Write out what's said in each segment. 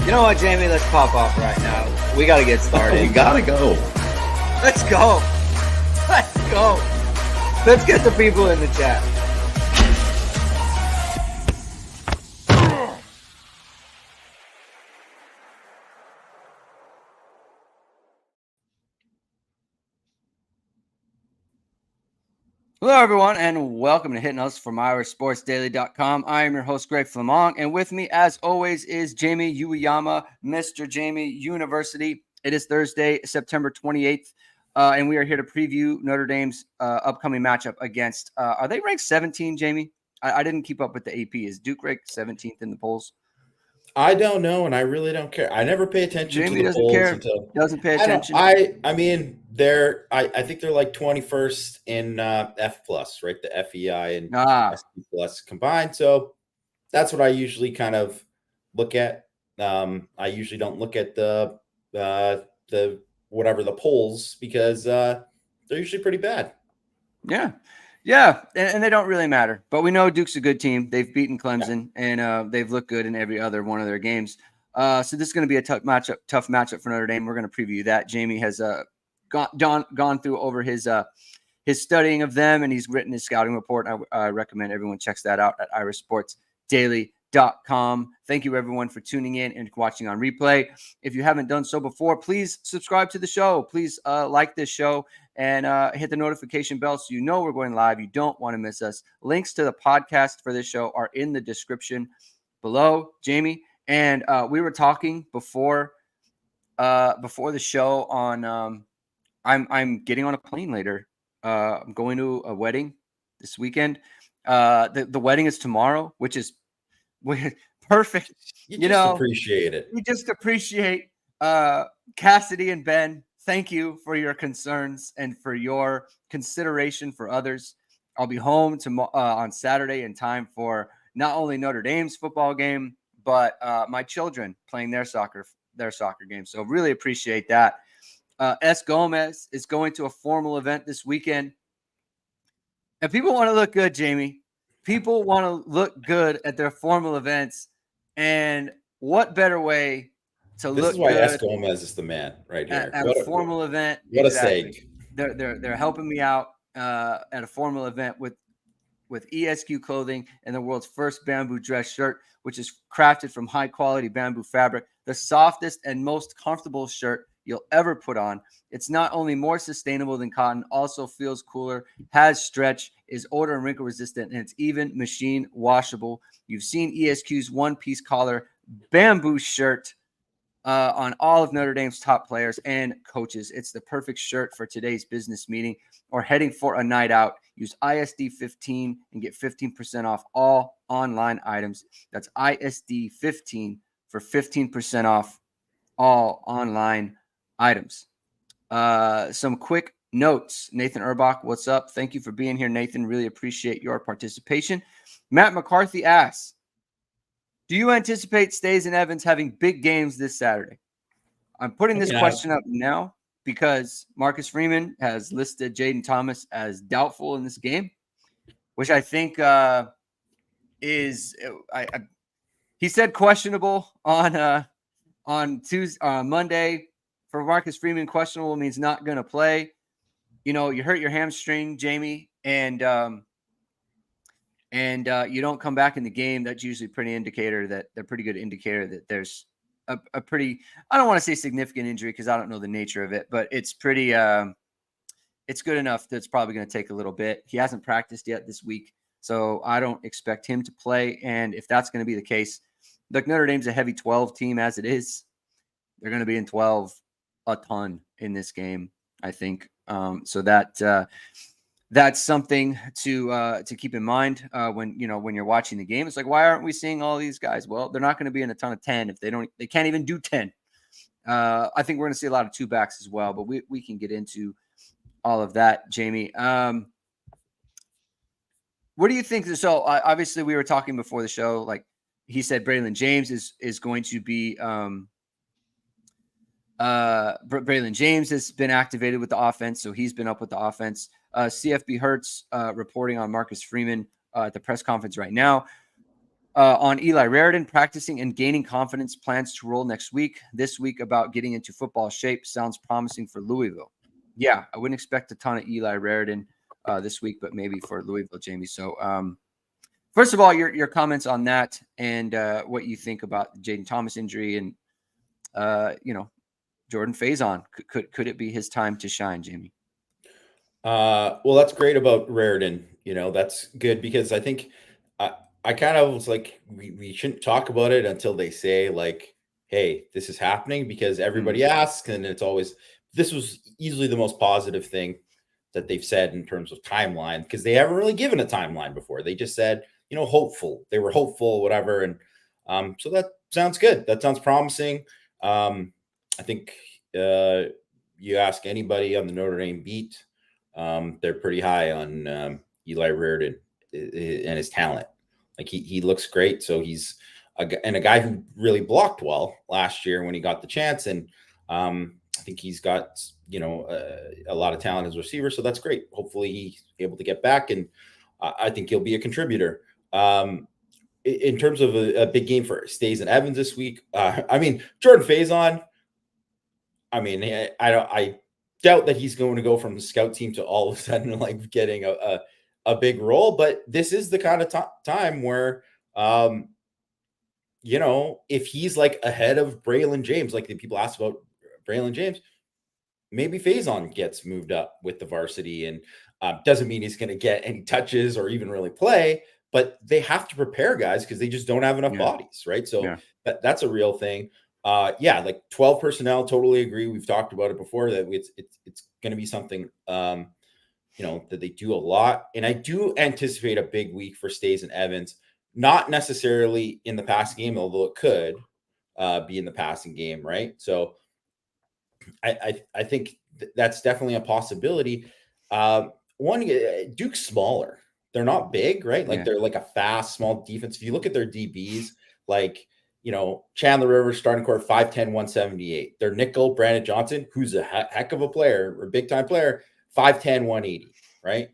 You know what, Jamie? Let's pop off right now. We got to get started. We gotta go. Let's go. Let's go. Let's get the people in the chat. Hello, everyone, and welcome to Hitting Us from IRSportsDaily.com. I am your host, Greg Flamong, and with me, as always, is Jamie Uwayama, Mr. Jamie University. It is Thursday, September 28th, and we are here to preview Notre Dame's upcoming matchup against, are they ranked 17, Jamie? I didn't keep up with the AP. Is Duke ranked 17th in the polls? I don't know, and I really don't care. I never pay attention Jamie to the doesn't polls care. until Doesn't pay attention. I mean, I think they're like 21st in F plus, right? The FEI and SD plus combined. So that's what I usually kind of look at. I usually don't look at the whatever the polls because they're usually pretty bad. Yeah, and they don't really matter. But we know Duke's a good team. They've beaten Clemson, and they've looked good in every other one of their games. So this is going to be a tough matchup for Notre Dame. We're going to preview that. Jamie has gone through over his studying of them, and he's written his scouting report. I recommend everyone checks that out at IRSportsDaily.com. Thank you, everyone, for tuning in and watching on replay. If you haven't done so before, please subscribe to the show. Please like this show and hit the notification bell so you know we're going live. You don't want to miss us. Links to the podcast for this show are in the description below, Jamie. And we were talking before the show on I'm getting on a plane later. I'm going to a wedding this weekend. The wedding is tomorrow, which is perfect. You just appreciate it. We just appreciate Cassidy and Ben. Thank you for your concerns and for your consideration for others. I'll be home on Saturday in time for not only Notre Dame's football game, but my children playing their soccer game. So really appreciate that. S. Gomez is going to a formal event this weekend. And people want to look good, Jamie. People want to look good at their formal events. And what better way to look good? This is why S. Gomez is the man right here. At a formal event. What exactly. A seg. They're helping me out at a formal event with ESQ clothing and the world's first bamboo dress shirt, which is crafted from high quality bamboo fabric, the softest and most comfortable shirt you'll ever put on. It's not only more sustainable than cotton, also feels cooler, has stretch, is odor and wrinkle resistant, and it's even machine washable. You've seen ESQ's one-piece collar bamboo shirt on all of Notre Dame's top players and coaches. It's the perfect shirt for today's business meeting or heading for a night out. Use ISD 15 and get 15% off all online items. That's ISD 15 for 15% off all online items. Some quick notes. Nathan Erbach, what's up? Thank you for being here, Nathan. Really appreciate your participation. Matt McCarthy asks, do you anticipate Stays and Evans having big games this Saturday? I'm putting this question up now because Marcus Freeman has listed Jaden Thomas as doubtful in this game, which I think is he said questionable on Monday. For Marcus Freeman, questionable means not going to play. You know, you hurt your hamstring, Jamie, and you don't come back in the game. That's usually a pretty good indicator that there's a pretty, I don't want to say significant injury because I don't know the nature of it, but it's pretty, it's good enough that it's probably going to take a little bit. He hasn't practiced yet this week, so I don't expect him to play. And if that's going to be the case, look, Notre Dame's a heavy 12 team as it is. They're going to be in 12 a ton in this game, I think. So that's something to keep in mind when you're watching the game. It's like, why aren't we seeing all these guys? Well, they're not going to be in a ton of 10 if they can't even do 10. I think we're going to see a lot of two backs as well, but we can get into all of that, Jamie. What do you think? So obviously we were talking before the show, like he said, Braylon James is going to be Braylon James has been activated with the offense, so he's been up with the offense. CFB Hertz reporting on Marcus Freeman at the press conference right now. On Eli Raritan, practicing and gaining confidence, plans to roll next week. This week about getting into football shape sounds promising for Louisville. Yeah, I wouldn't expect a ton of Eli Raritan this week, but maybe for Louisville, Jamie. So, first of all, your comments on that and what you think about the Jaden Thomas injury and Jordan Faison. Could it be his time to shine, Jamie? Well, that's great about Raritan. That's good because I think I kind of was like, we shouldn't talk about it until they say like, hey, this is happening, because everybody asks, and this was easily the most positive thing that they've said in terms of timeline, because they haven't really given a timeline before. They just said, hopeful. They were hopeful, whatever. And so that sounds good. That sounds promising. I think you ask anybody on the Notre Dame beat, they're pretty high on Eli Raritan and his talent. Like he looks great. So he's a guy who really blocked well last year when he got the chance. And I think he's got, a lot of talent as a receiver. So that's great. Hopefully he's able to get back, and I think he'll be a contributor. In terms of a big game for Stays and Evans this week, Jordan Faison, I doubt that he's going to go from the scout team to all of a sudden like getting a big role, but this is the kind of time where, if he's like ahead of Braylon James, like the people asked about Braylon James, maybe Faison gets moved up with the varsity, and doesn't mean he's going to get any touches or even really play, but they have to prepare guys because they just don't have enough bodies, right? So that's a real thing. Like 12 personnel, totally agree. We've talked about it before that it's going to be something, that they do a lot. And I do anticipate a big week for Stays and Evans, not necessarily in the passing game, although it could be in the passing game, right? So I think that's definitely a possibility. Duke's smaller. They're not big, right? Like they're like a fast, small defense. If you look at their DBs, like, Chandler Rivers starting court, 5'10", 178. Their nickel, Brandon Johnson, who's a heck of a player or big time player, 5'10", 180, right?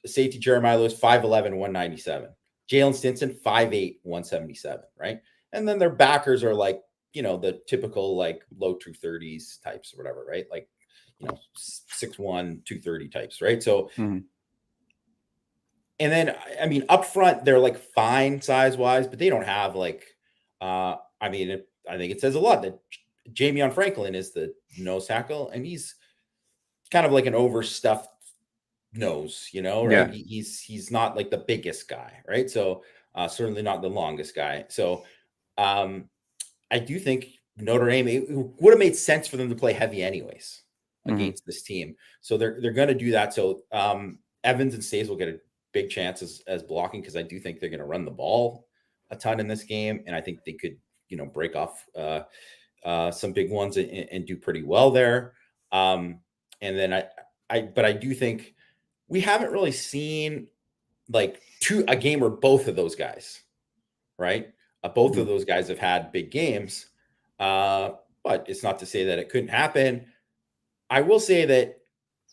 Safety Jeremiah Lewis, 5'11", 197. Jalen Stinson, 5'8", 177, right? And then their backers are like, the typical like low 230s types or whatever, right? Like, 6'1", 230 types, right? So, and then, up front, they're like fine size wise, but they don't have like, I think it says a lot that Jamion Franklin is the nose tackle, and he's kind of like an overstuffed nose, right? He's not like the biggest guy, right? So certainly not the longest guy. So I do think Notre Dame, it would have made sense for them to play heavy anyways against this team. So they're going to do that. So Evans and Stays will get a big chance as blocking, because I do think they're going to run the ball a ton in this game, and I think they could break off some big ones and do pretty well there. And then I do think we haven't really seen like a game where both of those guys, right? Both of those guys have had big games, but it's not to say that it couldn't happen. I will say that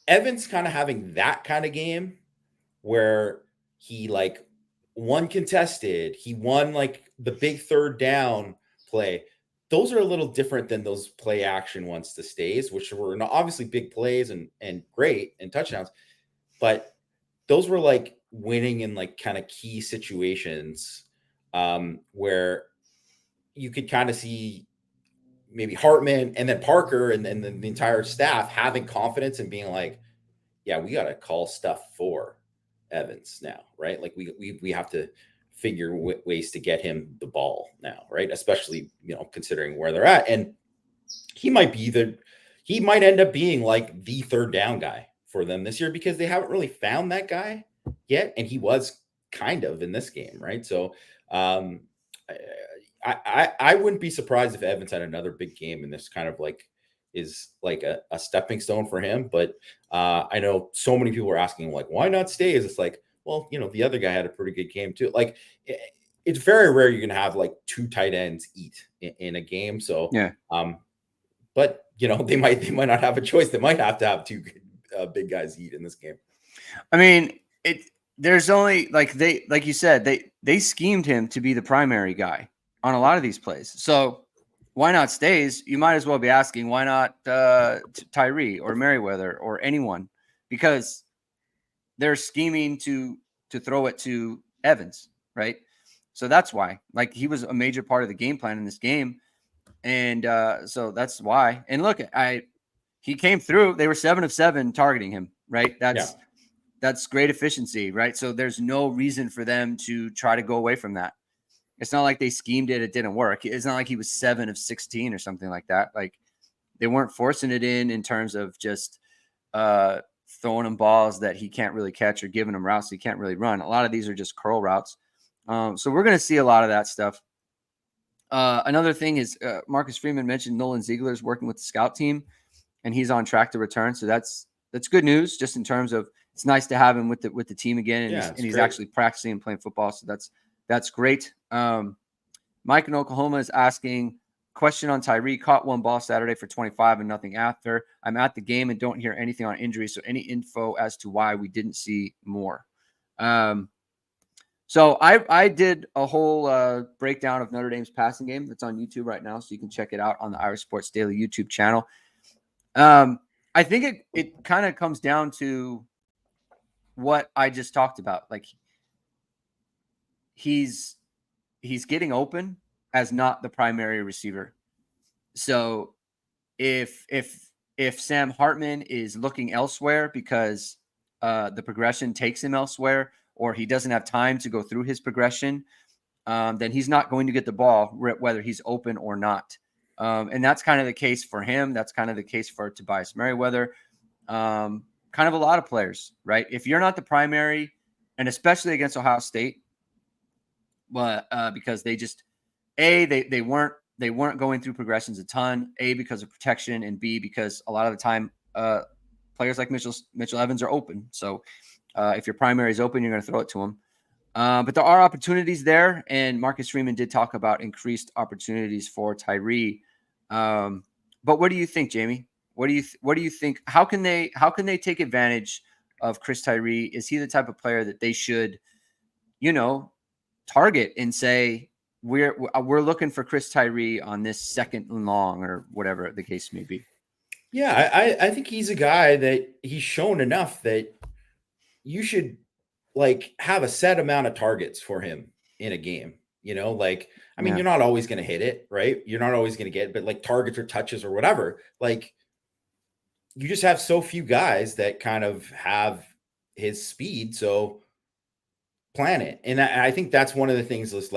Evans kind of having that kind of game where he like won contested, he won like the big third down play. Those are a little different than those play action ones to Stays, which were obviously big plays and great and touchdowns, but those were like winning in like kind of key situations where you could kind of see maybe Hartman and then Parker and then the entire staff having confidence and being like, yeah, we got to call stuff for Evans now, right? Like we have to figure ways to get him the ball now, right? Especially, considering where they're at. And he might end up being like the third down guy for them this year, because they haven't really found that guy yet. And he was kind of in this game, right? So I wouldn't be surprised if Evans had another big game, and this kind of like is like a stepping stone for him. But I know so many people are asking like, why not Stays? It's like, well, the other guy had a pretty good game too. Like it's very rare you're going to have like two tight ends eat in a game. So, but they might not have a choice. They might have to have two big guys eat in this game. there's only like you said, they schemed him to be the primary guy on a lot of these plays. So why not Stays? You might as well be asking, why not Tyree or Merriweather or anyone? Because they're scheming to throw it to Evans, right? So that's why. Like, he was a major part of the game plan in this game. And so that's why. And look, he came through. They were 7 of 7 targeting him, right? That's great efficiency, right? So there's no reason for them to try to go away from that. It's not like they schemed it didn't work. It's not like he was 7 of 16 or something like that. Like, they weren't forcing it in terms of just throwing him balls that he can't really catch or giving him routes he can't really run. A lot of these are just curl routes. So we're going to see a lot of that stuff. Another thing is Marcus Freeman mentioned Nolan Ziegler is working with the scout team, and he's on track to return. So that's good news, just in terms of it's nice to have him with the team again, and he's actually practicing and playing football. So that's great. Mike in Oklahoma is asking, question on Tyree, caught one ball Saturday for 25 and nothing after. I'm at the game and don't hear anything on injuries. So any info as to why we didn't see more? So I did a whole breakdown of Notre Dame's passing game that's on YouTube right now. So you can check it out on the Irish Sports Daily YouTube channel. I think it kind of comes down to what I just talked about. Like, he's getting open as not the primary receiver. So if Sam Hartman is looking elsewhere because the progression takes him elsewhere, or he doesn't have time to go through his progression, then he's not going to get the ball whether he's open or not. And that's kind of the case for him. That's kind of the case for Tobias Merriweather. Kind of a lot of players, right? If you're not the primary, and especially against Ohio State, but because they just they weren't going through progressions a ton, because of protection, and B, because a lot of the time players like Mitchell Evans are open. So if your primary is open, you're going to throw it to him. But there are opportunities there, and Marcus Freeman did talk about increased opportunities for Tyree. But what do you think, Jamie? What do you think? How can they take advantage of Chris Tyree? Is he the type of player that they should, target and say, we're looking for Chris Tyree on this second and long, or whatever the case may be? Yeah, I think he's a guy that he's shown enough that you should have a set amount of targets for him in a game. You're not always going to hit it, right? You're not always going to get it, but targets or touches or whatever, you just have so few guys that kind of have his speed. So plan it. And I think that's one of the things is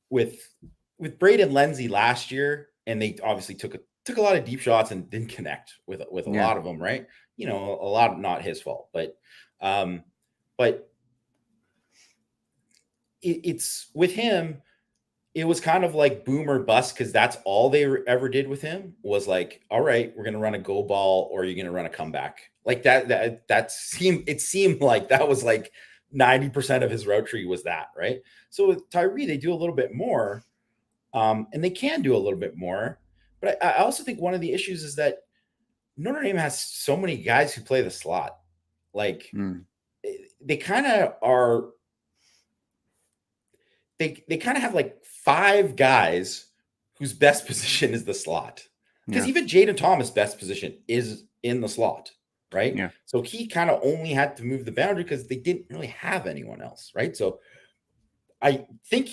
with Braden Lenzy last year, and they obviously took a lot of deep shots and didn't connect with a lot of them, right? A lot of not his fault, but it's with him, it was kind of like boom or bust, because that's all they ever did with him was all right, we're going to run a go ball, or you're going to run a comeback. It seemed like that was 90% of his route tree was that, right? So with Tyree, they do a little bit more, and they can do a little bit more. But I also think one of the issues is that Notre Dame has so many guys who play the slot. They kind of are. They kind of have 5 guys whose best position is the slot. Because even Jaden Thomas' best position is in the slot, right? Yeah. So he kind of only had to move the boundary because they didn't really have anyone else, right? So I think,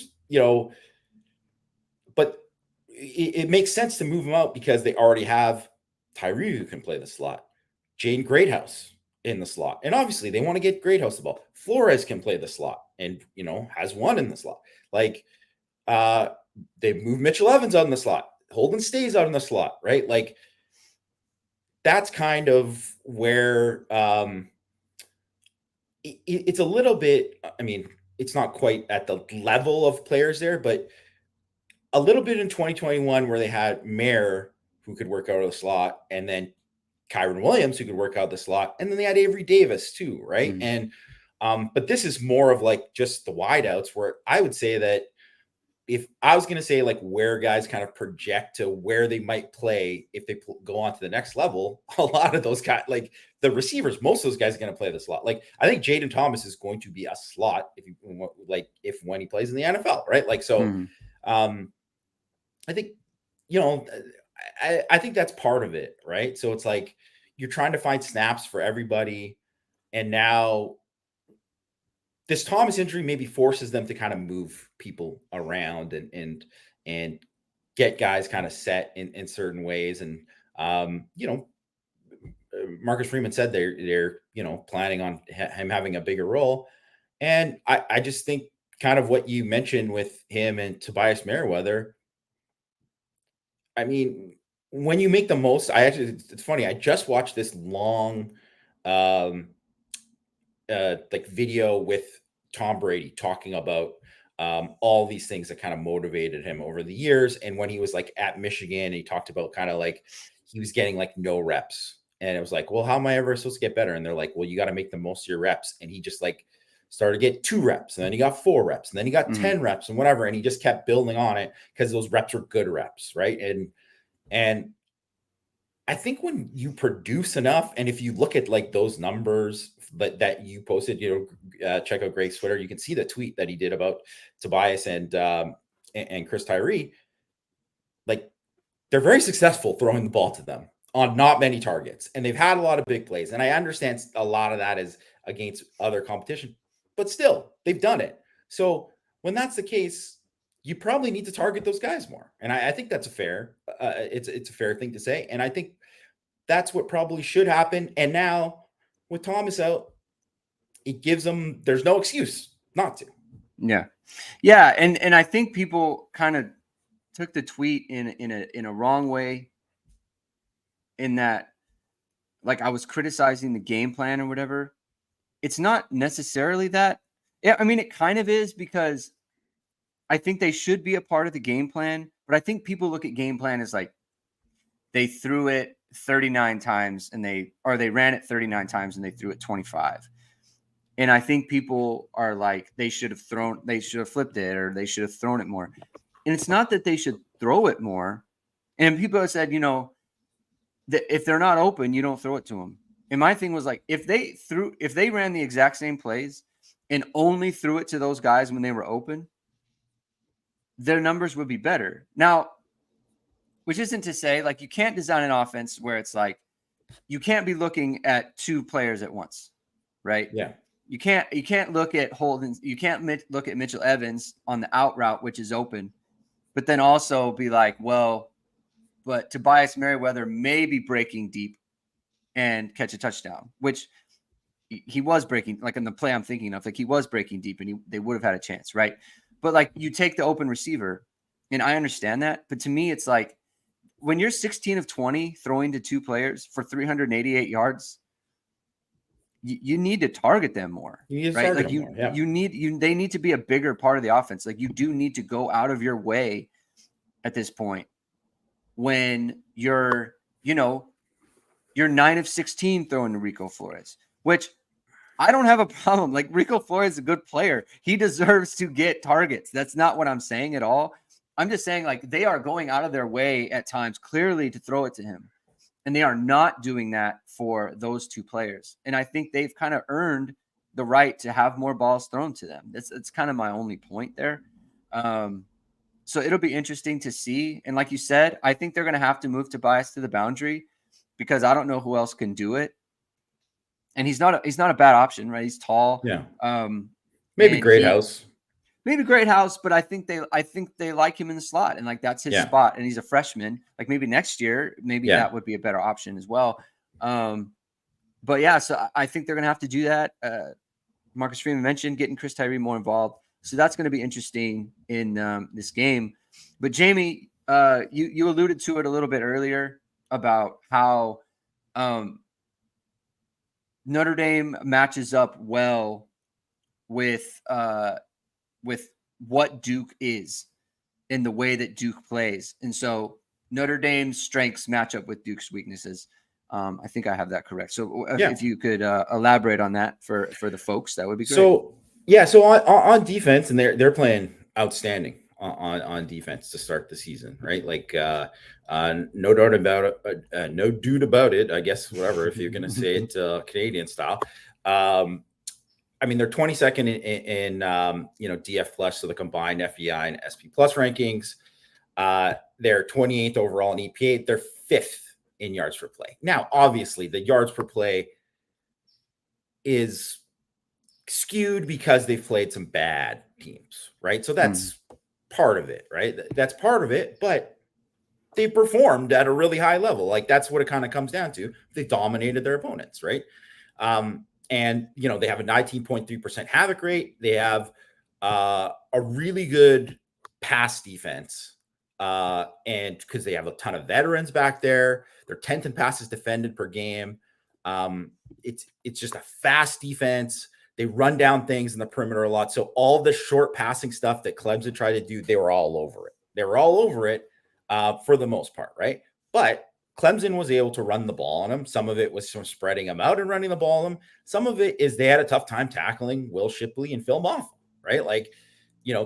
but it makes sense to move him out because they already have Tyree who can play the slot, Jaden Greathouse in the slot. And obviously they want to get Greathouse the ball. Flores can play the slot and, has one in the slot. They move Mitchell Evans out in the slot. Holden stays out in the slot, right? That's kind of where it's a little bit, it's not quite at the level of players there, but a little bit in 2021 where they had Mayer who could work out of the slot, and then Kyron Williams who could work out the slot, and then they had Avery Davis too, right? And but this is more of just the wideouts, where I would say that if I was going to say like where guys kind of project to where they might play if they go on to the next level, a lot of those guys, like the receivers, most of those guys are going to play the slot. Like I think Jaden Thomas is going to be a slot when he plays in the NFL, right? Like so, I think I think that's part of it, right? So it's like you're trying to find snaps for everybody, and now this Thomas injury maybe forces them to kind of move people around and get guys kind of set in certain ways. And Marcus Freeman said they're planning on him having a bigger role. And I just think kind of what you mentioned with him and Tobias Merriweather. I mean, when you make the most, it's funny. I just watched this long like video with Tom Brady talking about all these things that kind of motivated him over the years. And when he was like at Michigan, he talked about kind of like he was getting like no reps. And it was like, well, how am I ever supposed to get better? And they're like, well, you got to make the most of your reps. And he just like started to get 2 reps, and then he got 4 reps, and then he got 10 reps and whatever. And he just kept building on it because those reps were good reps. Right. And I think when you produce enough, and if you look at like those numbers that you posted, check out Greg's Twitter, you can see the tweet that he did about Tobias and Chris Tyree. Like they're very successful throwing the ball to them on not many targets, and they've had a lot of big plays. And I understand a lot of that is against other competition, but still they've done it. So when that's the case, you probably need to target those guys more. And I think that's a fair, it's a fair thing to say. And I think that's what probably should happen. And now with Thomas out, it gives them, there's no excuse not to. Yeah. Yeah. And I think people kind of took the tweet in a wrong way, in that, like, I was criticizing the game plan or whatever. It's not necessarily that. Yeah, I mean, it kind of is, because I think they should be a part of the game plan. But I think people look at game plan as like they threw it 39 times and they ran it 39 times and they threw it 25. And I think people are like, they should have flipped it, or they should have thrown it more. And it's not that they should throw it more. And people have said, that if they're not open, you don't throw it to them. And my thing was like, if they ran the exact same plays and only threw it to those guys when they were open, their numbers would be better. Now, which isn't to say, like, you can't design an offense where it's like you can't be looking at 2 players at once, right? Yeah. You can't look at Holden. You can't look at Mitchell Evans on the out route, which is open, but then also be like, well, but Tobias Merriweather may be breaking deep and catch a touchdown, which he was breaking, like in the play I'm thinking of, like he was breaking deep and they would have had a chance, right? But like you take the open receiver, and I understand that, but to me, it's like when you're 16 of 20 throwing to 2 players for 388 yards, you need to target them more, right? Like they need to be a bigger part of the offense. Like you do need to go out of your way at this point when you're 9 of 16 throwing to Rico Flores, which I don't have a problem. Like Rico Flores is a good player. He deserves to get targets. That's not what I'm saying at all. I'm just saying, like, they are going out of their way at times clearly to throw it to him. And they are not doing that for those 2 players. And I think they've kind of earned the right to have more balls thrown to them. It's kind of my only point there. So it'll be interesting to see. And like you said, I think they're going to have to move Tobias to the boundary, because I don't know who else can do it. And he's not a bad option, right? He's tall. Yeah. Maybe Greathouse. Maybe Greathouse, but I think they like him in the slot, and like that's his spot. And he's a freshman. Like maybe next year, that would be a better option as well. But yeah, so I think they're gonna have to do that. Marcus Freeman mentioned getting Chris Tyree more involved, so that's going to be interesting in this game. But Jamie, you alluded to it a little bit earlier about how Notre Dame matches up well with what Duke is in the way that Duke plays. And so Notre Dame's strengths match up with Duke's weaknesses. I think I have that correct. So if you could elaborate on that for the folks, that would be great. So on defense, and they're playing outstanding on defense to start the season, right? Like no doubt about it, no dude about it, I guess, whatever, if you're going to say it Canadian style. I mean, they're 22nd in DF plus, so the combined FEI and SP plus rankings. They're 28th overall in EPA. They're 5th in yards per play. Now, obviously, the yards per play is skewed because they've played some bad teams, right? So that's part of it, right? That's part of it, but they performed at a really high level. Like, that's what it kind of comes down to. They dominated their opponents, right? And, they have a 19.3% havoc rate. They have a really good pass defense. And because they have a ton of veterans back there, they're 10th in passes defended per game. It's just a fast defense. They run down things in the perimeter a lot. So all the short passing stuff that Clemson tried to do, they were all over it. They were all over it for the most part, right? But Clemson was able to run the ball on them. Some of it was from spreading them out and running the ball on them. Some of it is they had a tough time tackling Will Shipley and Phil Moffa, right? Like,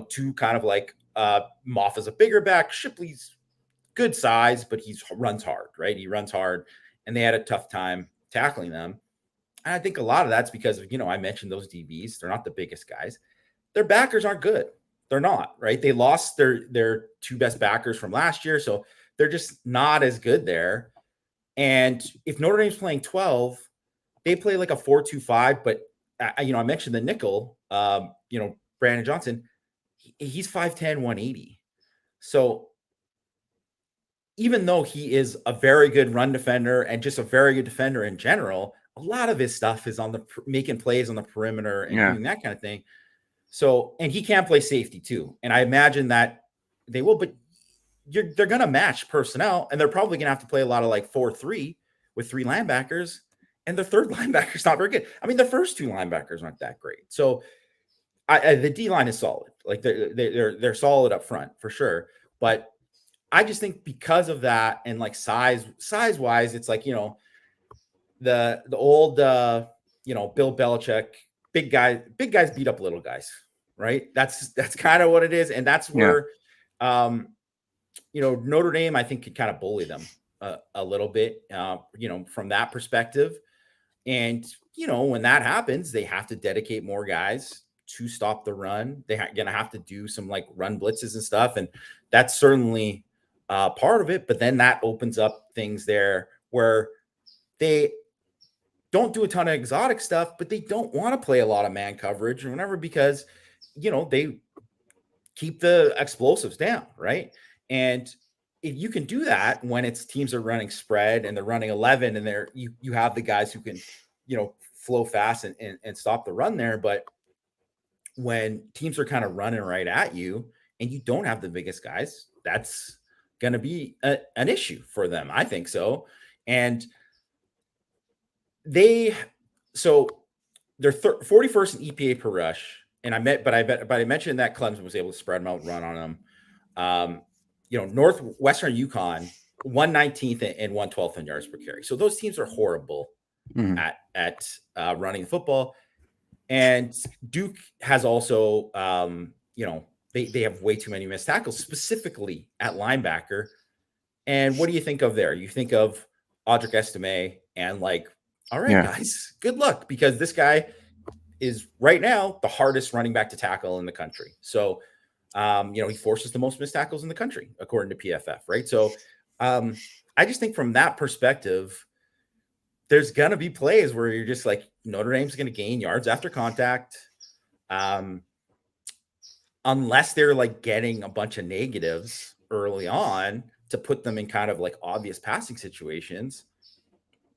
two kind of like Moffa's a bigger back. Shipley's good size, but he runs hard, right? He runs hard, and they had a tough time tackling them. And I think a lot of that's because of, I mentioned those DBs. They're not the biggest guys. Their backers aren't good. They're not, right? They lost their two best backers from last year, so they're just not as good there. And if Notre Dame's playing 12, they play like a 4-2-5. But I mentioned the nickel. Brandon Johnson, he's 5'10", 180. So even though he is a very good run defender and just a very good defender in general, a lot of his stuff is on making plays on the perimeter and doing that kind of thing. So, and he can play safety too. And I imagine that they will, but they're going to match personnel, and they're probably going to have to play a lot of like 4-3 with 3 linebackers, and the third linebacker's not very good. I mean, the first 2 linebackers aren't that great. So the D line is solid. Like they're solid up front for sure. But I just think because of that, and like size wise, it's like, the old, Bill Belichick, big guys beat up little guys, right? That's kind of what it is. And that's where, Notre Dame, I think, could kind of bully them a little bit, from that perspective. And, when that happens, they have to dedicate more guys to stop the run. They're going to have to do some like run blitzes and stuff. And that's certainly part of it. But then that opens up things there where they don't do a ton of exotic stuff, but they don't want to play a lot of man coverage or whatever, because, they keep the explosives down, right? And if you can do that when it's teams are running spread and they're running 11 and you have the guys who can, flow fast and stop the run there. But when teams are kind of running right at you and you don't have the biggest guys, that's going to be an issue for them. I think so. And they're 41st in EPA per rush. And I mentioned that Clemson was able to spread them out, run on them. Northwestern UConn 119th and 112th in yards per carry. So those teams are horrible at running the football. And Duke has also, they have way too many missed tackles, specifically at linebacker. And what do you think of there? You think of Audric Estime and like, all right, guys, good luck, because this guy is right now the hardest running back to tackle in the country. So, he forces the most missed tackles in the country, according to PFF, right? So I just think from that perspective, there's going to be plays where you're just like, Notre Dame's going to gain yards after contact. Unless they're like getting a bunch of negatives early on to put them in kind of like obvious passing situations,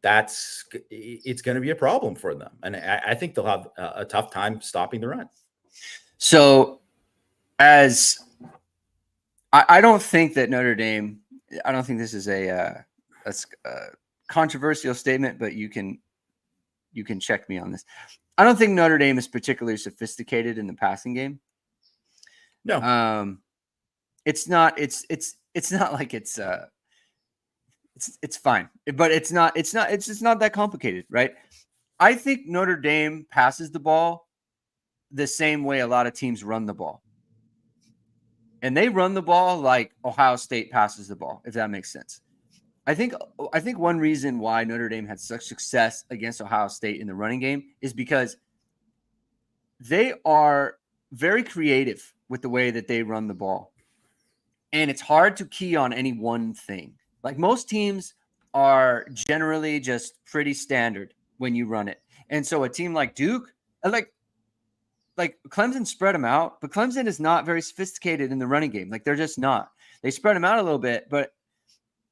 it's going to be a problem for them. And I think they'll have a tough time stopping the run. So I don't think that Notre Dame, I don't think this is a controversial statement, but you can check me on this. I don't think Notre Dame is particularly sophisticated in the passing game. No. It's not like it's fine, but it's not that complicated, right? I think Notre Dame passes the ball the same way a lot of teams run the ball. and they run the ball like Ohio State passes the ball, if that makes sense. I think one reason why Notre Dame had such success against Ohio State in the running game is because they are very creative with the way that they run the ball. And it's hard to key on any one thing. Like most teams are generally just pretty standard when you run it. And so a team like Duke, like Clemson spread them out, but Clemson is not very sophisticated in the running game. Like they're just not. They spread them out a little bit, but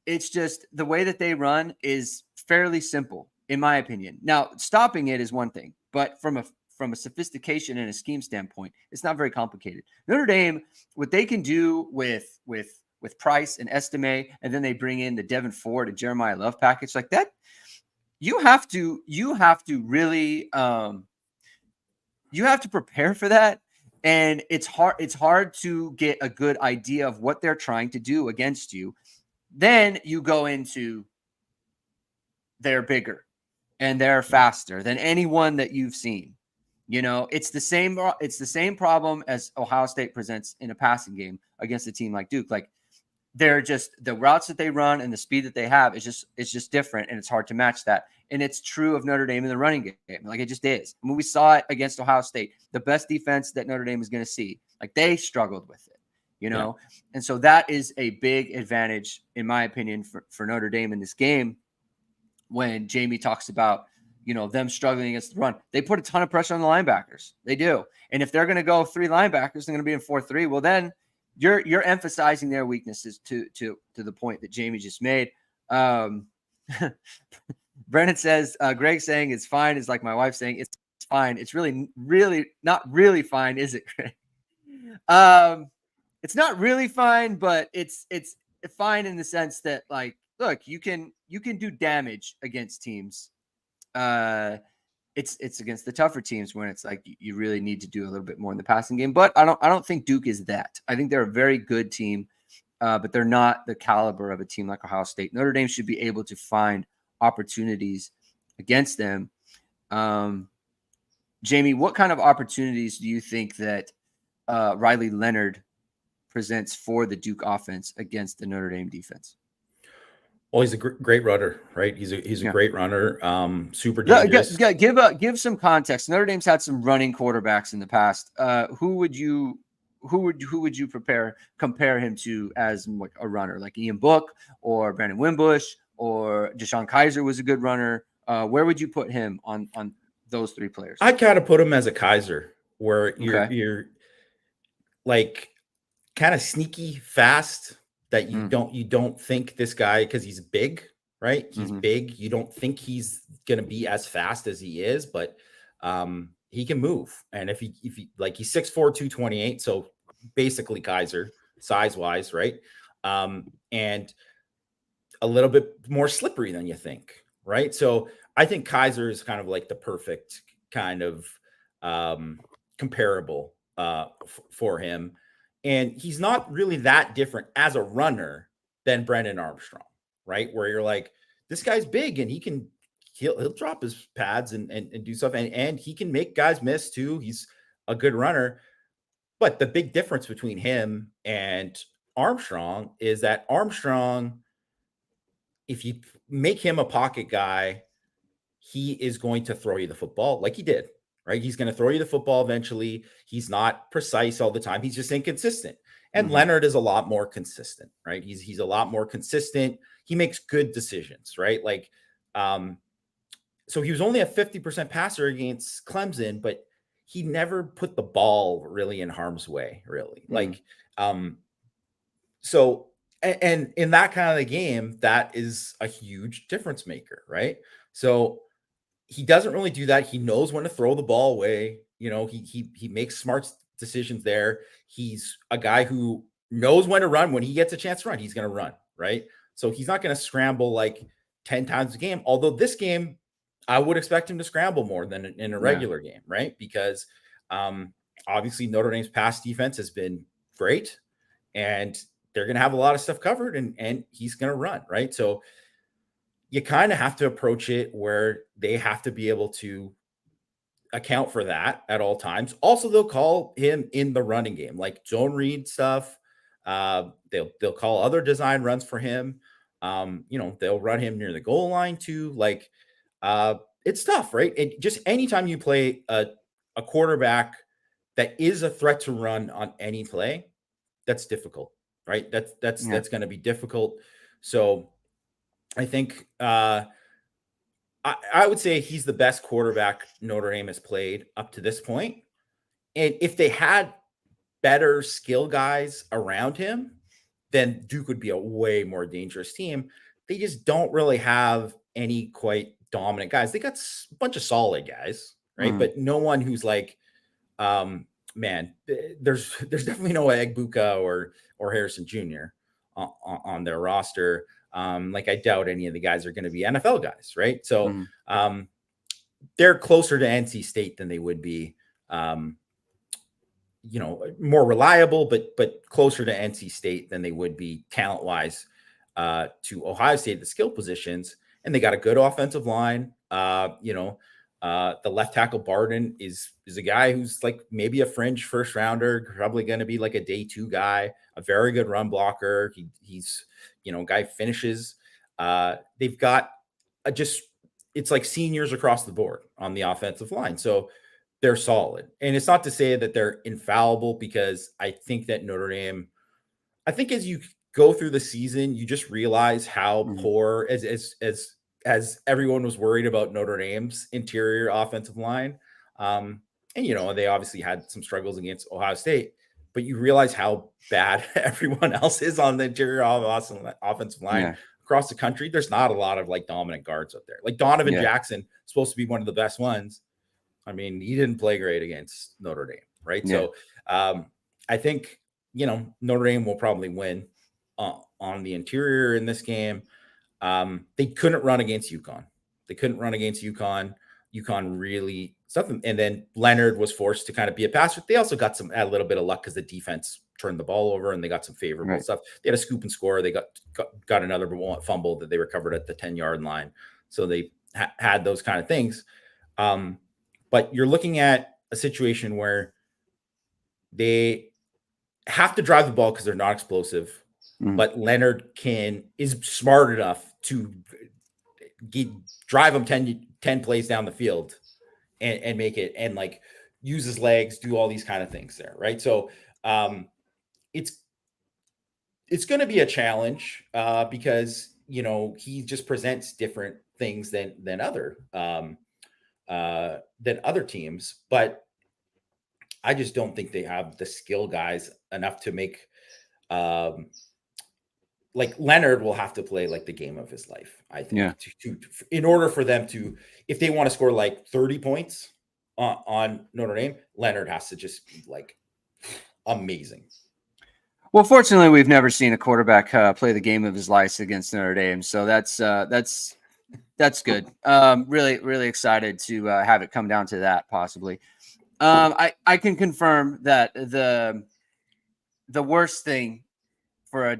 it's just the way that they run is fairly simple, in my opinion. Now, stopping it is one thing, but from a sophistication and a scheme standpoint, it's not very complicated. Notre Dame, what they can do with Price and Estime, and then they bring in the Devin Ford and Jeremiah Love package like that, you have to really you have to prepare for that. And it's hard to get a good idea of what they're trying to do against you. Then you go into they're bigger and they're faster than anyone that you've seen. You know, it's the same problem as Ohio State presents in a passing game against a team like Duke. Like they're just the routes that they run and the speed that they have is just different, and it's hard to match that. And it's true of Notre Dame in the running game. Like it just is. I mean, we saw it against Ohio State, the best defense that Notre Dame is going to see. Like they struggled with it. You know, and so that is a big advantage, in my opinion, for Notre Dame in this game. When Jamie talks about, them struggling against the run, they put a ton of pressure on the linebackers. They do. And if they're going to go 3 linebackers, they're going to be in 4-3. Well, then you're emphasizing their weaknesses to the point that Jamie just made. Brennan says, Greg saying it's fine is like my wife saying it's fine. It's really, really not really fine, is it, Greg? It's not really fine, but it's fine in the sense that, like, look, you can do damage against teams. It's against the tougher teams when it's like you really need to do a little bit more in the passing game. But I don't think Duke is that. I think they're a very good team, but they're not the caliber of a team like Ohio State. Notre Dame should be able to find opportunities against them. Jamie, what kind of opportunities do you think that Riley Leonard presents for the Duke offense against the Notre Dame defense? Well, he's a great runner, right? He's a great runner. Super dangerous. Give some context. Notre Dame's had some running quarterbacks in the past. Who would you compare him to as like a runner, like Ian Book or Brandon Wimbush or Deshaun Kaiser was a good runner? Where would you put him on those 3 players? I kind of put him as a Kaiser, where you're like kind of sneaky fast, that you don't think this guy, because he's big, right? He's big. You don't think he's going to be as fast as he is, but he can move. And if he like, he's 6'4", 228. So basically Kaiser size wise, right? And a little bit more slippery than you think, right? So I think Kaiser is kind of like the perfect kind of comparable for him. And he's not really that different as a runner than Brendan Armstrong, right? Where you're like, this guy's big and he'll drop his pads and do stuff. And he can make guys miss too. He's a good runner. But the big difference between him and Armstrong is that Armstrong, if you make him a pocket guy, he is going to throw you the football like he did, right? He's going to throw you the football eventually. He's not precise all the time. He's just inconsistent. And Leonard is a lot more consistent, right? He's a lot more consistent. He makes good decisions, right? Like, so he was only a 50% passer against Clemson, but he never put the ball really in harm's way, really. Like, so, and in that kind of a game, that is a huge difference maker, right? So he doesn't really do that. He knows when to throw the ball away. He makes smart decisions there. He's a guy who knows when to run. When he gets a chance to run, he's going to run, right? So he's not going to scramble like 10 times a game. Although this game, I would expect him to scramble more than in a regular game, right? Because obviously Notre Dame's pass defense has been great, and they're going to have a lot of stuff covered, and he's going to run, right? So you kind of have to approach it where they have to be able to account for that at all times. Also, they'll call him in the running game, like zone read stuff. They'll call other design runs for him. They'll run him near the goal line too. Like, it's tough, right? And just anytime you play a quarterback that is a threat to run on any play, that's difficult, right? That's going to be difficult. So I think I would say he's the best quarterback Notre Dame has played up to this point. And if they had better skill guys around him, then Duke would be a way more dangerous team. They just don't really have any quite dominant guys. They got a bunch of solid guys, right? But no one who's like, man, there's definitely no Egbuka or Harrison Jr. on their roster. Like, I doubt any of the guys are going to be NFL guys, right? So they're closer to NC State than they would be, more reliable, but closer to NC State than they would be talent-wise to Ohio State, the skill positions. And they got a good offensive line. The left tackle Barden is a guy who's like maybe a fringe first rounder, probably going to be like a day 2 guy, a very good run blocker. He's guy finishes. They've got it's like seniors across the board on the offensive line. So they're solid. And it's not to say that they're infallible, because I think that Notre Dame, as you go through the season, you just realize how poor as everyone was worried about Notre Dame's interior offensive line. And they obviously had some struggles against Ohio State, but you realize how bad everyone else is on the interior offensive line across the country. There's not a lot of like dominant guards up there. Like Donovan Jackson, supposed to be one of the best ones. I mean, he didn't play great against Notre Dame, right? Yeah. So I think, Notre Dame will probably win on the interior in this game. They couldn't run against UConn. UConn really something. And then Leonard was forced to kind of be a passer. They also got a little bit of luck because the defense turned the ball over and they got some favorable stuff. They had a scoop and score. They got another fumble that they recovered at the 10-yard line. So they had those kind of things. But you're looking at a situation where they have to drive the ball because they're not explosive, but Leonard is smart enough to drive them 10 plays down the field and make it, and like use his legs, do all these kind of things there, right? So it's going to be a challenge because he just presents different things than other teams, but I just don't think they have the skill guys enough to make like Leonard will have to play like the game of his life, I think, in order for them to, if they want to score like 30 points on Notre Dame, Leonard has to just be like amazing. Well, fortunately, we've never seen a quarterback play the game of his life against Notre Dame, so that's good. Really, really excited to have it come down to that possibly. I can confirm that the worst thing for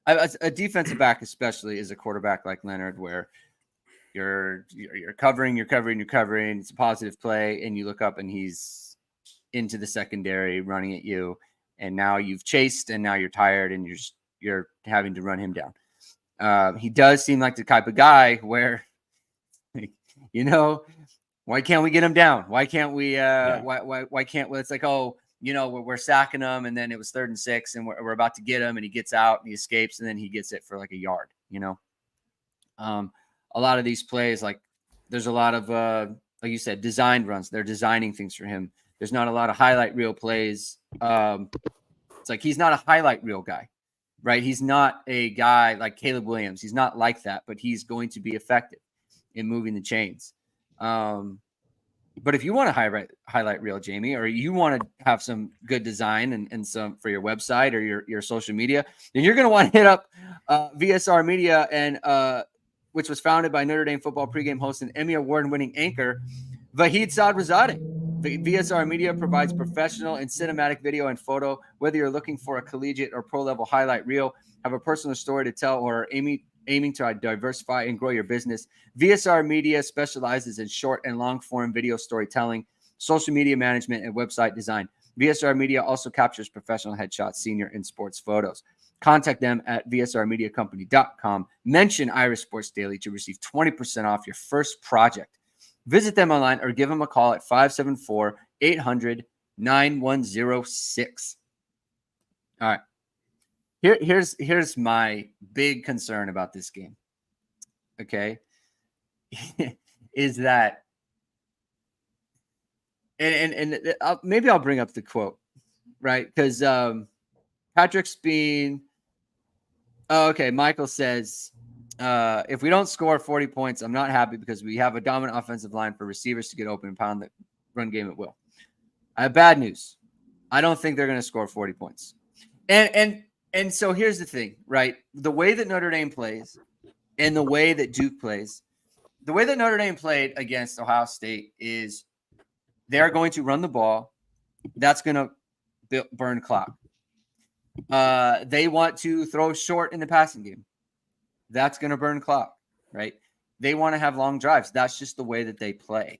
a defensive back especially is a quarterback like Leonard, where you're covering. It's a positive play, and you look up and he's into the secondary running at you, and now you've chased, and now you're tired, and you're having to run him down. He does seem like the type of guy where, why can't we get him down? Why can't we? Why can't we? It's like, we're sacking him, and then it was 3rd and 6, and we're about to get him, and he gets out and he escapes, and then he gets it for like a yard. A lot of these plays, like there's a lot of like you said, designed runs. They're designing things for him. There's not a lot of highlight reel plays. It's like he's not a highlight reel guy, right? He's not a guy like Caleb Williams. He's not like that, but he's going to be effective in moving the chains. But if you want to highlight reel, Jamie, or you want to have some good design and some for your website or your social media, then you're going to want to hit up VSR Media, and which was founded by Notre Dame football pregame host and Emmy award-winning anchor Vahid Sadrazadeh. VSR Media provides professional and cinematic video and photo. Whether you're looking for a collegiate or pro-level highlight reel, have a personal story to tell, or aiming to diversify and grow your business, VSR Media specializes in short and long-form video storytelling, social media management, and website design. VSR Media also captures professional headshots, senior and sports photos. Contact them at vsrmediacompany.com. Mention Irish Sports Daily to receive 20% off your first project. Visit them online or give them a call at 574-800-9106. All right. Here's my big concern about this game. Okay. Is that, and maybe I'll bring up the quote, right? Because Patrick's being, okay, Michael says, if we don't score 40 points, I'm not happy because we have a dominant offensive line for receivers to get open and pound the run game at will. I have bad news. I don't think they're going to score 40 points. And so here's the thing, right? The way that Notre Dame plays and the way that Duke plays, the way that Notre Dame played against Ohio State is they're going to run the ball. That's going to burn clock. They want to throw short in the passing game. That's going to burn clock, right? They want to have long drives. That's just the way that they play.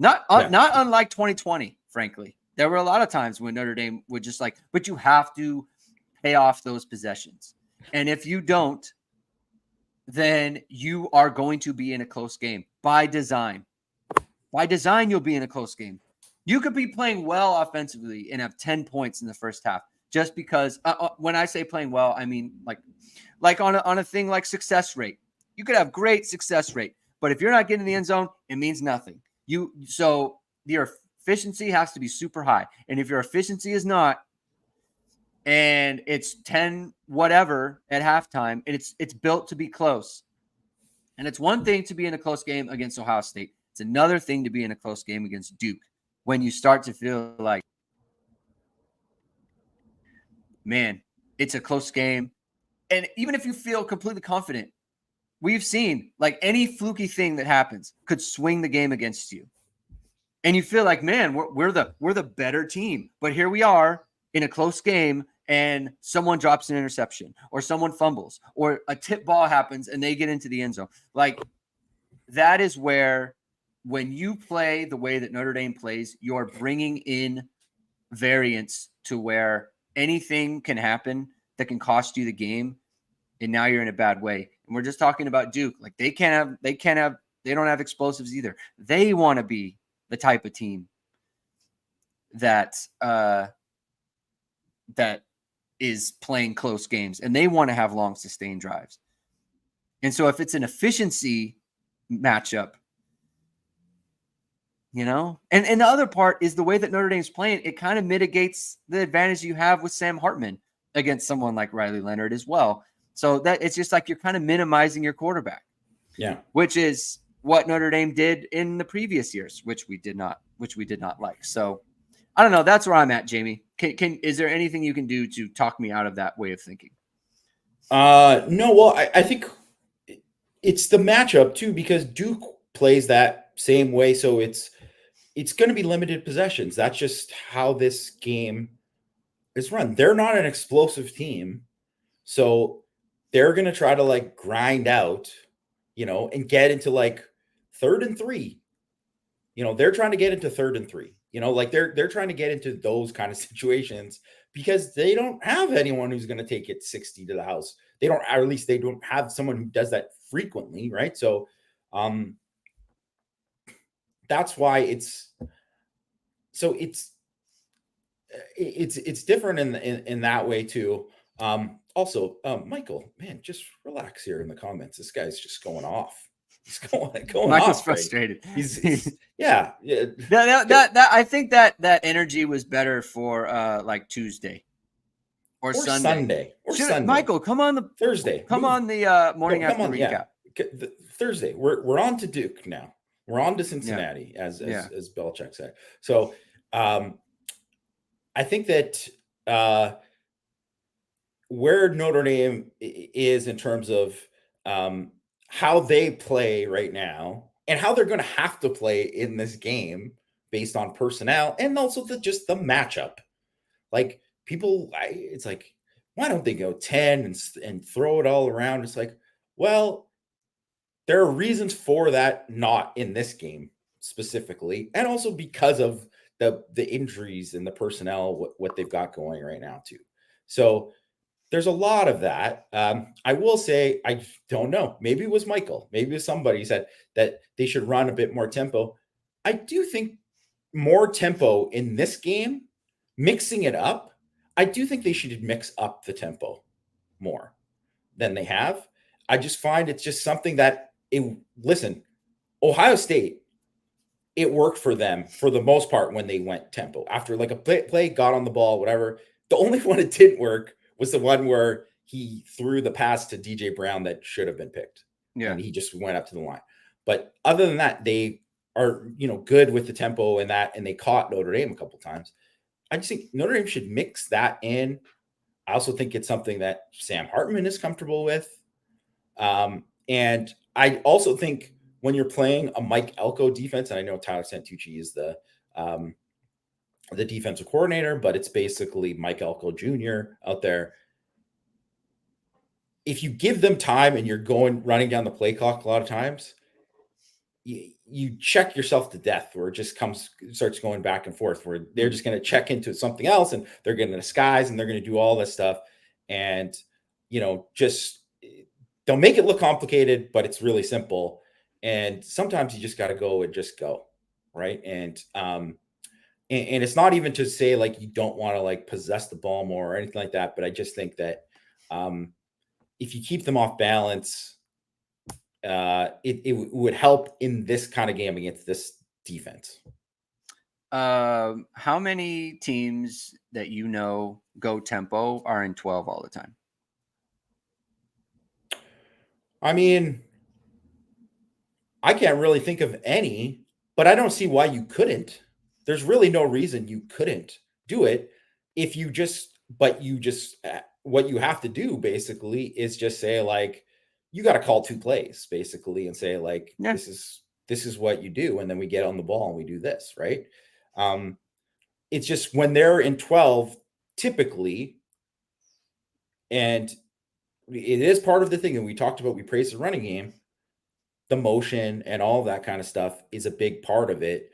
Not unlike 2020, frankly. There were a lot of times when Notre Dame would just but you have to pay off those possessions. And if you don't, then you are going to be in a close game by design. By design, you'll be in a close game. You could be playing well offensively and have 10 points in the first half just because when I say playing well, I mean like on a thing like success rate. You could have great success rate, but if you're not getting in the end zone, it means nothing. So your efficiency has to be super high. And if your efficiency is not, and it's 10 whatever at halftime, and it's built to be close. And it's one thing to be in a close game against Ohio State. It's another thing to be in a close game against Duke when you start to feel like, man, it's a close game. And even if you feel completely confident, we've seen any fluky thing that happens could swing the game against you. And you feel like, man, we're the better team. But here we are in a close game, and someone drops an interception or someone fumbles or a tip ball happens and they get into the end zone. That is where, when you play the way that Notre Dame plays, you're bringing in variance to where anything can happen that can cost you the game. And now you're in a bad way. And we're just talking about Duke. They don't have explosives either. They want to be the type of team that is playing close games, and they want to have long sustained drives. And so if it's an efficiency matchup, and the other part is the way that Notre Dame's playing, it kind of mitigates the advantage you have with Sam Hartman against someone like Riley Leonard as well. So that it's just you're kind of minimizing your quarterback. Yeah. Which is what Notre Dame did in the previous years, which we did not like. So I don't know. That's where I'm at, Jamie. Is there anything you can do to talk me out of that way of thinking? No. Well, I think it's the matchup too, because Duke plays that same way. So it's going to be limited possessions. That's just how this game is run. They're not an explosive team. So they're going to try to grind out, and get into 3rd and 3. They're trying to get into 3rd and 3. They're trying to get into those kind of situations because they don't have anyone who's going to take it 60 to the house. They don't, or at least they don't have someone who does that frequently, right? So that's why it's different in that way too. Also, Michael, man, just relax here in the comments. This guy's just going off. He's going Michael's off. Frustrated. Right? He's yeah. That I think that energy was better for Tuesday or Sunday. Sunday. Michael, come on the Thursday. Come on the morning after recap. Yeah. Thursday. We're on to Duke now. We're on to Cincinnati, as Belichick said. So I think that where Notre Dame is in terms of how they play right now and how they're going to have to play in this game based on personnel and also just the matchup. It's why don't they go 10 and throw it all around? It's well, there are reasons for that, not in this game specifically, and also because of the injuries and the personnel, what they've got going right now too. So there's a lot of that. I will say, I don't know. Maybe it was Michael. Maybe it was somebody said that they should run a bit more tempo. I do think more tempo in this game, mixing it up. I do think they should mix up the tempo more than they have. I just find it's just something that listen, Ohio State, it worked for them for the most part when they went tempo. After like a play got on the ball, whatever. The only one it didn't work was the one where he threw the pass to DJ Brown that should have been picked. Yeah. And he just went up to the line. But other than that, they are, good with the tempo and that, and they caught Notre Dame a couple times. I just think Notre Dame should mix that in. I also think it's something that Sam Hartman is comfortable with. And I also think when you're playing a Mike Elko defense, and I know Tyler Santucci is the defensive coordinator, but it's basically Mike Elko Jr. out there. If you give them time and you're running down the play clock a lot of times, you check yourself to death, where it just starts going back and forth, where they're just going to check into something else and they're going to disguise and they're going to do all this stuff. And, just they'll make it look complicated, but it's really simple. And sometimes you just got to go and just go. Right. And it's not even to say like, you don't want to like possess the ball more or anything like that. But I just think that if you keep them off balance, it would help in this kind of game against this defense. How many teams that go tempo are in 12 all the time? I mean, I can't really think of any, but I don't see why you couldn't. There's really no reason you couldn't do it if you just, what you have to do basically is just say like, you got to call 2 plays basically and say like, yeah, this is what you do. And then we get on the ball and we do this. Right. It's just when they're in 12 typically, and it is part of the thing. And we talked about, we praised the running game, the motion and all that kind of stuff is a big part of it.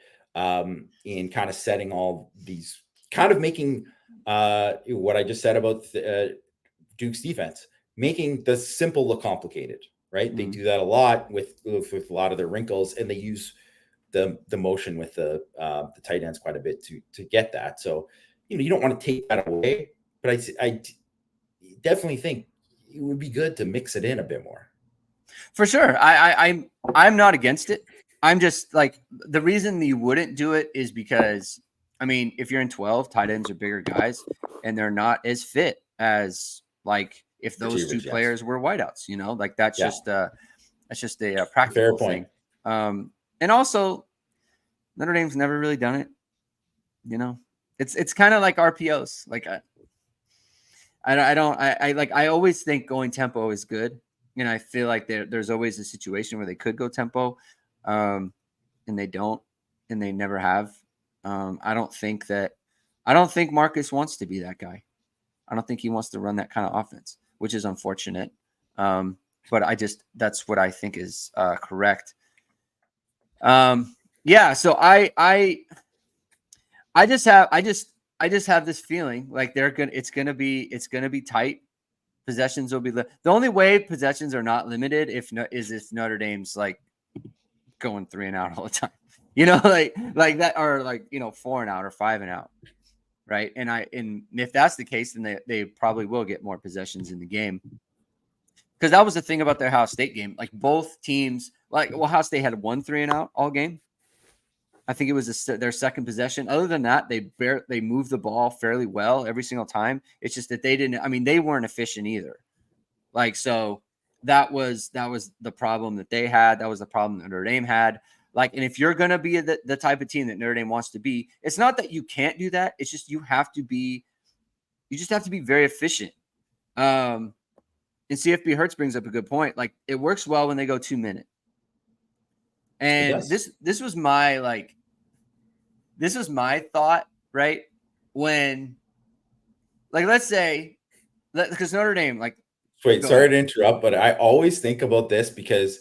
In kind of setting all these kind of making what I just said about Duke's defense, making the simple look complicated, right? Mm-hmm. They do that a lot with a lot of their wrinkles, and they use the motion with the tight ends quite a bit to get that. So, you don't want to take that away, but I definitely think it would be good to mix it in a bit more. For sure. I'm not against it. I'm just like, the reason you wouldn't do it is because, I mean, if you're in 12, tight ends are bigger guys and they're not as fit as like if those two players were wideouts, like that's just a practical thing. And also Notre Dame's never really done it. It's kind of like RPOs. Like I always think going tempo is good. And I feel like there's always a situation where they could go tempo, and they don't, and they never have. I don't think Marcus wants to be that guy. I don't think he wants to run that kind of offense, which is unfortunate. But that's what I think is correct. Yeah. So I just have this feeling like it's gonna be tight. Possessions will be the only way possessions are not limited if Notre Dame's like going 3 and out all the time, like that, or like 4 and out or 5 and out, right? And if that's the case, then they probably will get more possessions in the game, because that was the thing about the Ohio State game. Like both teams, like Ohio State had 1 3 and out all game. I think it was their second possession. Other than that, they moved the ball fairly well every single time. It's just that they weren't efficient either. Like, so that was the problem that they had. That was the problem that Notre Dame had. Like, and if you're going to be the type of team that Notre Dame wants to be, it's not that you can't do that. It's just, you just have to be very efficient. And CFB Hertz brings up a good point. Like, it works well when they go 2 minute. And this was my thought, right? When, like, let's say, because Notre Dame, like, wait, sorry to interrupt, but I always think about this because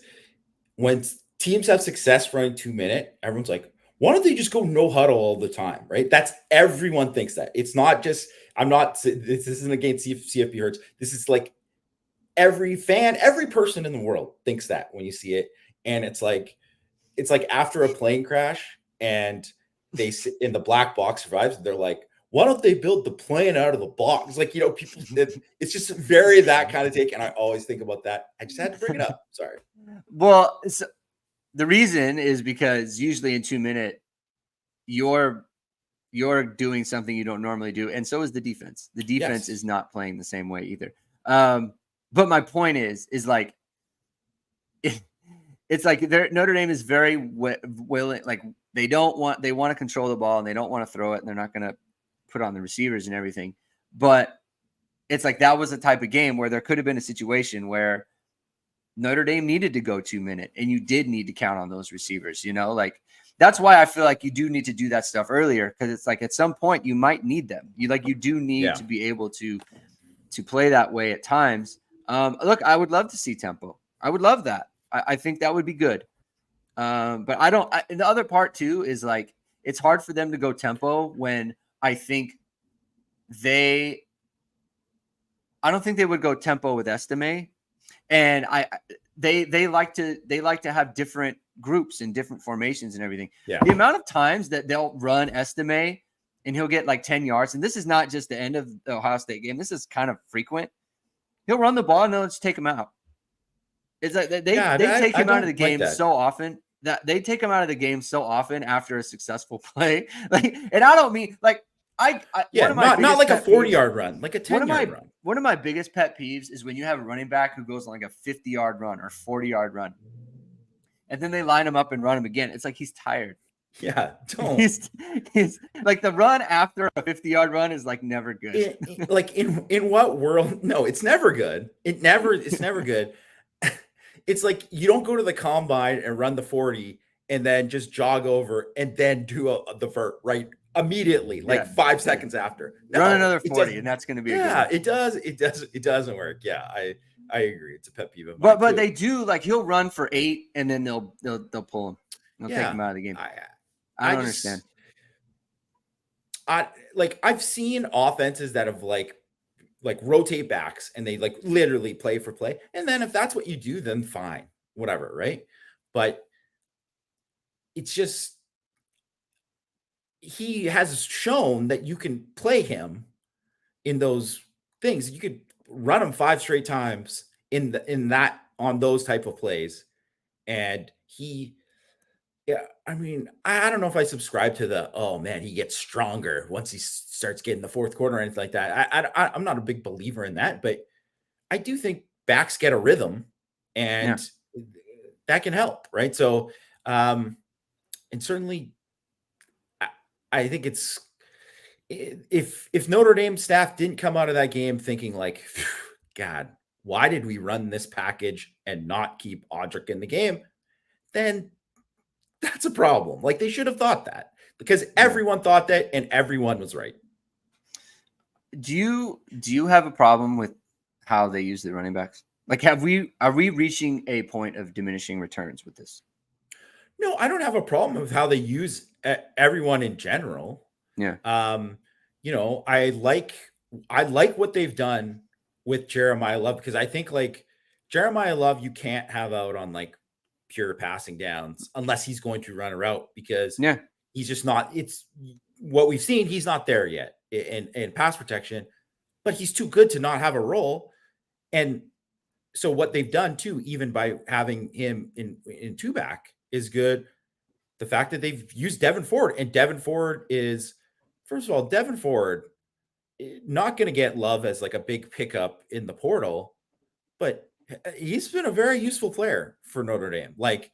when teams have success running 2 minute, everyone's like, why don't they just go no huddle all the time, right? That's everyone thinks that. It's not just, this isn't against CFB Hurts. This is like every fan, every person in the world thinks that when you see it. And it's like after a plane crash and they sit in the black box survives, they're like, why don't they build the plane out of the box? Like, people, it's just very that kind of take. And I always think about that. I just had to bring it up. Sorry. Well, the reason is because usually in 2 minutes, you're doing something you don't normally do. And so is the defense. The defense is not playing the same way either. But my point is like, it's like Notre Dame is very willing. Like they want to control the ball and they don't want to throw it and they're not going to put on the receivers and everything. But it's like, that was a type of game where there could have been a situation where Notre Dame needed to go 2 minutes and you did need to count on those receivers, like that's why I feel like you do need to do that stuff earlier. Cause it's like, at some point you might need them. You do need to be able to play that way at times. Look, I would love to see tempo. I would love that. I think that would be good. But and the other part too is like, it's hard for them to go tempo when I don't think they would go tempo with Estime. And they like to have different groups and different formations and everything. Yeah. The amount of times that they'll run Estime and he'll get like 10 yards. And this is not just the end of the Ohio State game. This is kind of frequent. He'll run the ball and they'll just take him out. It's like they take him out of the game so often that they take him out of the game so often after a successful play. Like, and I don't mean like not like a 40-yard run, like a 10-yard run. One of my biggest pet peeves is when you have a running back who goes on like a 50-yard run or 40-yard run, and then they line him up and run him again. It's like he's tired. Yeah, don't. He's like, the run after a 50-yard run is like never good. In what world? No, it's never good. It's never good. It's like you don't go to the combine and run the 40 and then just jog over and then do the vert right immediately, like 5 seconds after. No, run another 40 and that's going to be it doesn't work. Yeah, I agree. It's a pet peeve of mine. But they do, like, he'll run for 8 and then they'll pull him. They'll take him out of the game. I don't understand. I've seen offenses that have like rotate backs and they like literally play for play. And then if that's what you do, then fine, whatever. Right. But it's just, he has shown that you can play him in those things. You could run him 5 straight times on those type of plays. And I don't know if I subscribe to the, oh man, he gets stronger once he starts getting the fourth quarter or anything like that. I'm not a big believer in that, but I do think backs get a rhythm and that can help. Right. So, and certainly I think it's, if Notre Dame staff didn't come out of that game thinking like, God, why did we run this package and not keep Audric in the game? Then that's a problem. Like, they should have thought that, because everyone thought that and everyone was right. Do you have a problem with how they use the running backs? Like, are we reaching a point of diminishing returns with this? No, I don't have a problem with how they use everyone in general. Yeah. I like what they've done with Jeremiah Love, because I think like Jeremiah Love, you can't have out on like pure passing downs unless he's going to run a route, because he's just not, it's what we've seen. He's not there yet in pass protection, but he's too good to not have a role. And so what they've done too, even by having him in two back, is good. The fact that they've used Devin Ford, and Devin Ford is, first of all, Devin Ford not going to get love as like a big pickup in the portal, but he's been a very useful player for Notre Dame. Like,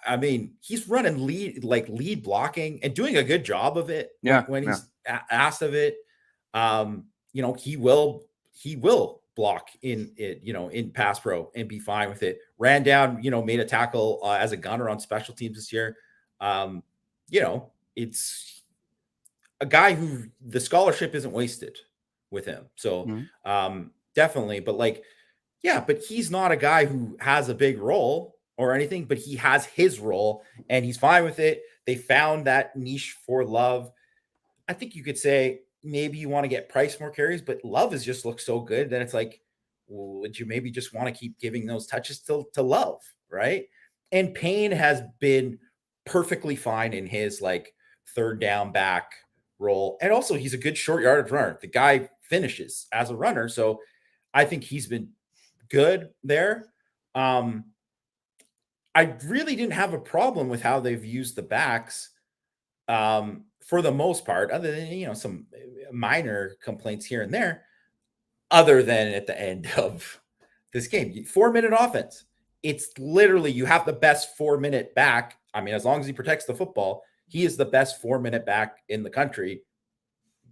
I mean, he's running lead blocking and doing a good job of it. When he's asked of it, he will block in it, in pass pro and be fine with it. Ran down, made a tackle as a gunner on special teams this year. It's a guy who the scholarship isn't wasted with him. So definitely, but but he's not a guy who has a big role. or anything, but he has his role and he's fine with it. They found that niche for Love. I think you could say maybe you want to get Price more carries, but Love has just looked so good that it's like, well, would you maybe just want to keep giving those touches to Love, right? And Payne has been perfectly fine in his like third down back role. And also he's a good short yardage runner. The guy finishes as a runner. So I think he's been good there. I really didn't have a problem with how they've used the backs for the most part, other than, some minor complaints here and there, other than at the end of this game. 4-minute offense. It's literally, you have the best 4-minute back. I mean, as long as he protects the football, he is the best 4-minute back in the country.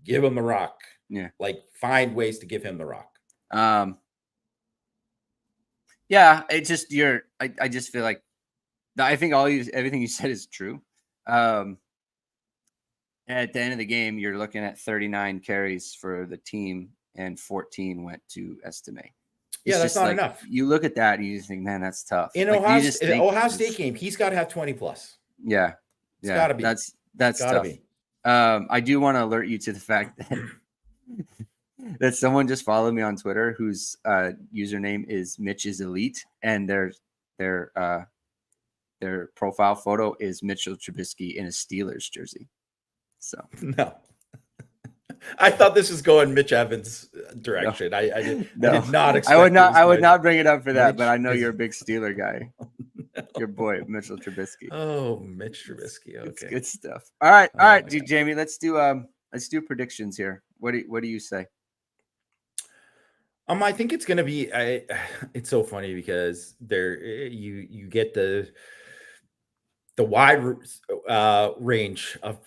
Give him the rock. Yeah. Like, find ways to give him the rock. Yeah, it just, I just feel like, I think everything you said is true. At the end of the game, you're looking at 39 carries for the team and 14 went to Estime. Yeah, that's not enough. You look at that and you just think, man, that's tough. In Ohio State game, he's got to have 20 plus. Yeah. It's got to be. That's tough. I do want to alert you to the fact that someone just followed me on Twitter whose username is Mitch's Elite, and their profile photo is Mitchell Trubisky in a Steelers jersey. So no, I thought this was going Mitch Evans direction. No. I did not expect. I would not bring it up for that, but I know you're a big Steeler guy. No. Your boy Mitchell Trubisky. Oh, Mitch Trubisky. Okay, it's good stuff. All right, dude, Jamie. Let's do predictions here. What do you say? I think it's gonna be. It's so funny because you get the wide range of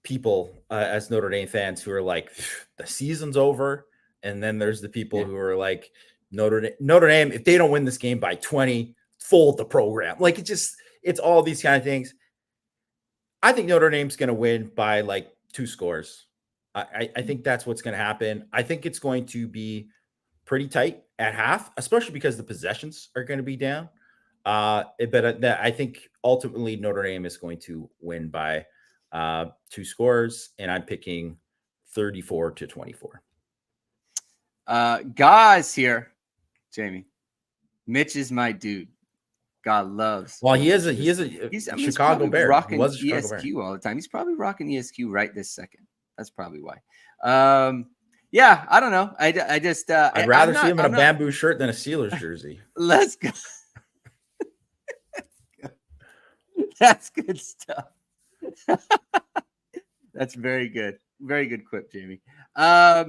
people as Notre Dame fans who are like, the season's over, and then there's the people who are like, Notre Dame, if they don't win this game by 20, fold the program. Like, it's all these kind of things. I think Notre Dame's gonna win by like 2 scores. I think that's what's gonna happen. I think it's going to be pretty tight at half, especially because the possessions are going to be down. But I think ultimately Notre Dame is going to win by 2 scores, and I'm picking 34-24. Guys here, Jamie. Mitch is my dude. God loves. Well, he's a Chicago Bear. Rocking ESQ all the time. He's probably rocking ESQ right this second. That's probably why. Yeah, I don't know. I just I'd rather see him in a bamboo shirt than a Steelers jersey. Let's go. That's good stuff. That's very good. Very good quip, Jamie. I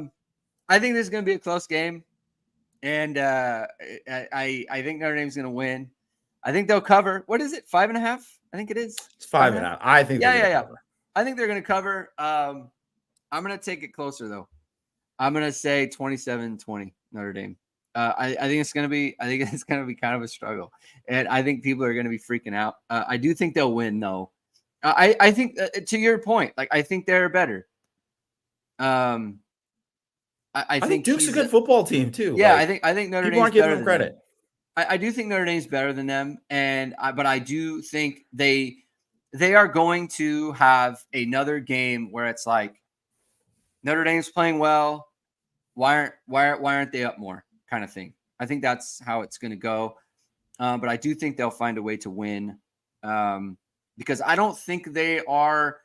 think this is going to be a close game, and I think Notre Dame's going to win. I think they'll cover. What is it? 5.5? I think it is. It's 5.5. I think. Yeah. I think they're going to cover. I'm going to take it closer though. I'm going to say 27-20 Notre Dame. I think it's going to be kind of a struggle. And I think people are going to be freaking out. I do think they'll win though. I think to your point, like, I think they're better. I think Duke's a good football team too. Yeah. Like, I think Notre Dame's aren't giving them credit. I do think Notre Dame's better than them. But I do think they are going to have another game where it's like, Notre Dame's playing well. Why aren't they up more, kind of thing? I think that's how it's going to go. But I do think they'll find a way to win because I don't think they're like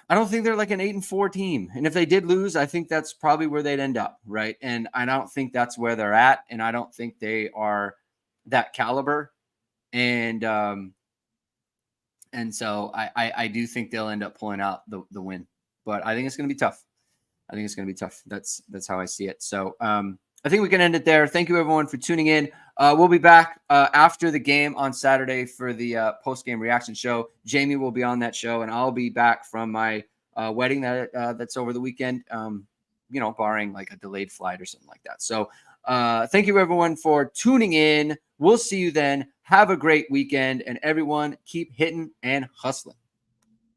an 8-4 team. And if they did lose, I think that's probably where they'd end up, right? And I don't think that's where they're at, and I don't think they are that caliber. And so I do think they'll end up pulling out the win. But I think it's going to be tough. That's how I see it. So I think we can end it there. Thank you, everyone, for tuning in. We'll be back after the game on Saturday for the post-game reaction show. Jamie will be on that show, and I'll be back from my wedding that's over the weekend, barring like a delayed flight or something like that. So thank you, everyone, for tuning in. We'll see you then. Have a great weekend, and everyone keep hitting and hustling.